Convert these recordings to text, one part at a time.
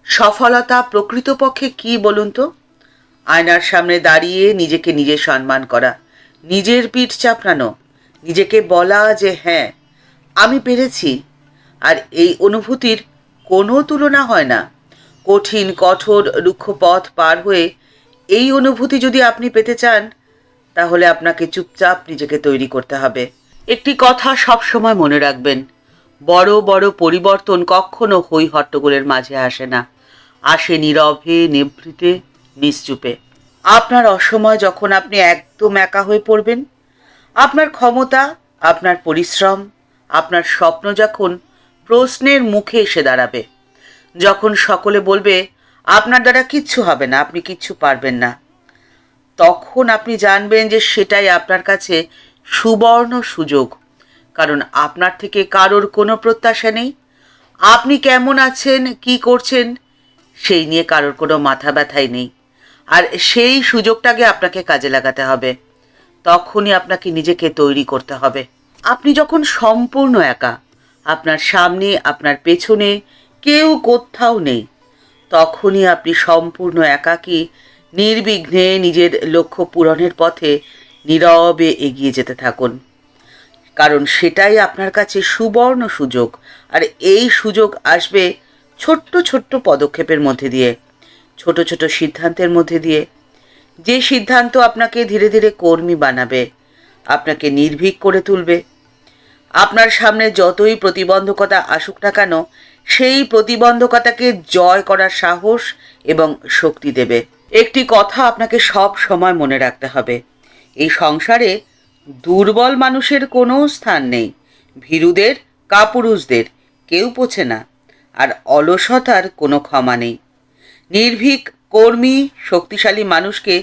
সফলতা প্রকৃতপক্ষে কি বলুন তো? আয়নার সামনে দাঁড়িয়ে নিজেকে নিজে সম্মান করা, নিজের পিঠ চাপড়ানো, নিজেকে বলা যে হ্যাঁ আমি পেরেছি। আর এই অনুভূতির কোনো তুলনা হয় না। কঠিন কঠোর রুক্ষ পথ পার হয়ে এই অনুভূতি যদি আপনি পেতে চান, তাহলে আপনাকে চুপচাপ নিজেকে তৈরি করতে হবে। একটি কথা সবসময় মনে রাখবেন, বড় বড় পরিবর্তন কখনো হই হট্টগোলের মাঝে আসে না, আসে নীরবে, নিভৃতে, নিশ্চুপে। আপনার অসময় যখন আপনি একদম একা হয়ে পড়বেন, আপনার ক্ষমতা, আপনার পরিশ্রম, আপনার স্বপ্ন যখন প্রশ্নের মুখে এসে দাঁড়াবে, যখন সকলে বলবে আপনার দ্বারা কিচ্ছু হবে না, আপনি কিচ্ছু পারবেন না, তখন আপনি জানবেন যে সেটাই আপনার কাছে সুবর্ণ সুযোগ। কারণ আপনার থেকে কারোর কোনো প্রত্যাশা নেই। আপনি কেমন আছেন, কি করছেন, সেই নিয়ে কারোর কোনো মাথা ব্যথাই নেই। আর সেই সুযোগটাকে আপনাকে কাজে লাগাতে হবে। তখনই আপনাকে নিজেকে তৈরি করতে হবে। আপনি যখন সম্পূর্ণ একা, আপনার সামনে আপনার পেছনে কেউ কোথাও নেই, তখনই আপনি সম্পূর্ণ একাকী নির্বিঘ্নে নিজের লক্ষ্য পূরণের পথে নীরবে এগিয়ে যেতে থাকুন। কারণ সেটাই আপনার কাছে সুবর্ণ সুযোগ। আর এই সুযোগ আসবে ছোট্ট ছোট্ট পদক্ষেপের মধ্যে দিয়ে, ছোট ছোট সিদ্ধান্তের মধ্যে দিয়ে, যে সিদ্ধান্ত আপনাকে ধীরে ধীরে কর্মী বানাবে, আপনাকে নির্ভীক করে তুলবে। আপনার সামনে যতই প্রতিবন্ধকতা আসুক না কেন, সেই প্রতিবন্ধকতাকে জয় করার সাহস এবং শক্তি দেবে। একটি কথা আপনাকে সব সময় মনে রাখতে হবে, এই সংসারে দুর্বল মানুষের কোনো স্থান নেই। ভীরুদের, কাপুরুষদের কেউ পোছে না। আর অলসতার কোনো ক্ষমা নেই। নির্ভীক, কর্মী, শক্তিশালী মানুষকে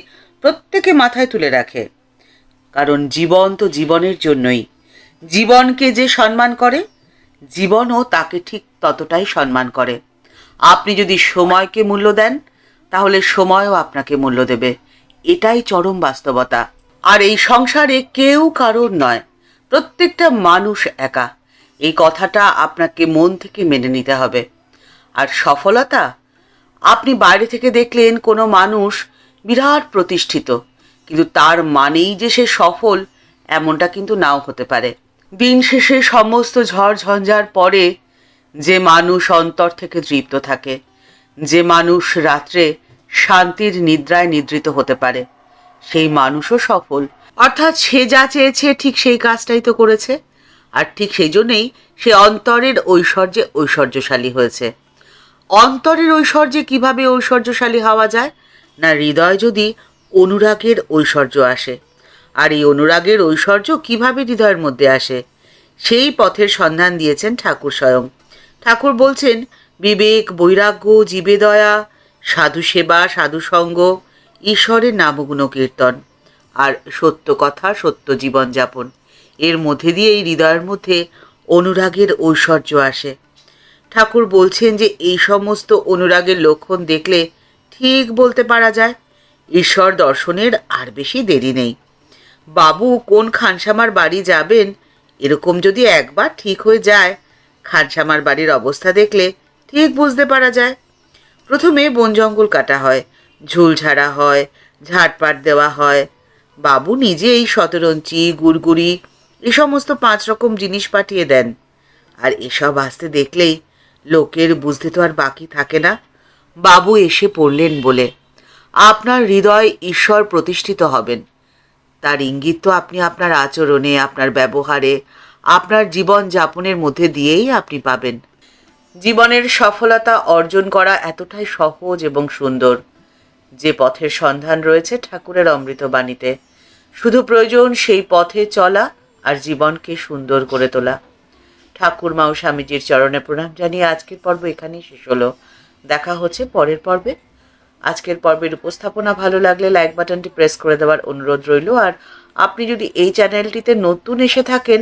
প্রত্যেকে মাথায় তুলে রাখে। কারণ জীবন তো জীবনের জন্যই। জীবনকে যে সম্মান করে, জীবনও তাকে ঠিক ততটাই সম্মান করে। আপনি যদি সময়কে মূল্য দেন, তাহলে সময়ও আপনাকে মূল্য দেবে। এটাই চরম বাস্তবতা। আর এই সংসারে কেউ কারোর নয়, প্রত্যেকটা মানুষ একা। এই কথাটা আপনাকে মন থেকে মেনে নিতে হবে। আর সফলতা, আপনি বাইরে থেকে দেখলেন কোনো মানুষ বিরাট প্রতিষ্ঠিত, কিন্তু তার মানেই যে সে সফল এমনটা কিন্তু নাও হতে পারে। দিন শেষে সমস্ত ঝড় ঝঞ্ঝার পরে যে মানুষ অন্তর থেকে তৃপ্ত থাকে, যে মানুষ রাত্রে শান্তির নিদ্রায় নিদ্রিত হতে পারে, সেই মানুষও সফল। অর্থাৎ সে যা চেয়েছে ঠিক সেই কাজটাই তো করেছে। আর ঠিক সেই জন্যেই সে অন্তরের ঐশ্বর্যে ঐশ্বর্যশালী হয়েছে। অন্তরের ঐশ্বর্যে কিভাবে ঐশ্বর্যশালী হওয়া যায় না, হৃদয় যদি অনুরাগের ঐশ্বর্য আসে। আর এই অনুরাগের ঐশ্বর্য কিভাবে হৃদয়ের মধ্যে আসে, সেই পথের সন্ধান দিয়েছেন ঠাকুর স্বয়ং। ঠাকুর বলছেন, বিবেক, বৈরাগ্য, জীবে দয়া, সাধু সেবা, সাধু সঙ্গ, ঈশ্বরের নামগুণ কীর্তন, আর সত্য কথা, সত্য জীবনযাপন, এর মধ্যে দিয়ে এই হৃদয়ের মধ্যে অনুরাগের ঐশ্বর্য আসে। ঠাকুর বলছেন যে এই সমস্ত অনুরাগের লক্ষণ দেখলে ঠিক বলতে পারা যায় ঈশ্বর দর্শনের আর বেশি দেরি নেই। বাবু কোন খানসামার বাড়ি যাবেন, এরকম যদি একবার ঠিক হয়ে যায়, খানসামার বাড়ির অবস্থা দেখলে ঠিক বুঝতে পারা যায়। প্রথমে বন জঙ্গল কাটা হয়, ঝুল ঝাড়া হয়, ঝাড়পাট দেওয়া হয়। বাবু নিজে এই শতরঞ্চি, গুড়গুড়ি, এই সমস্ত 5 রকম জিনিস পাঠিয়ে দেন। আর এসব আসতে দেখলেই লোকের বুঝতে তো আর বাকি থাকে না, বাবু এসে পড়লেন বলে। আপনার হৃদয় ঈশ্বর প্রতিষ্ঠিত হবেন, তার ইঙ্গিত তো আপনি আপনার আচরণে, আপনার ব্যবহারে, আপনার জীবন যাপনের মধ্যে দিয়েই আপনি পাবেন। জীবনের সফলতা অর্জন করা এতটাই সহজ এবং সুন্দর, যে পথের সন্ধান রয়েছে ঠাকুরের অমৃতবাণীতে। শুধু প্রয়োজন সেই পথে চলা আর জীবনকে সুন্দর করে তোলা। ঠাকুরমা ও স্বামীজির চরণে প্রণাম জানিয়ে আজকের পর্ব এখানেই শেষ হলো। দেখা হচ্ছে পরের পর্বে। আজকের পর্বের উপস্থাপনা ভালো লাগলে লাইক বাটনটি প্রেস করে দেওয়ার অনুরোধ রইল। আর আপনি যদি এই চ্যানেলটিতে নতুন এসে থাকেন,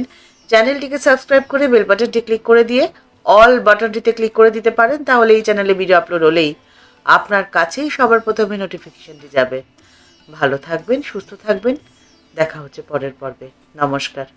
চ্যানেলটিকে সাবস্ক্রাইব করে বেল বাটনটি ক্লিক করে দিয়ে অল বাটনটিতে ক্লিক করে দিতে পারেন। তাহলে এই চ্যানেলে ভিডিও আপলোড হলেই আপনার কাছেই সবার প্রথমে নোটিফিকেশনটি যাবে। ভালো থাকবেন, সুস্থ থাকবেন। দেখা হচ্ছে পরের পর্বে। নমস্কার।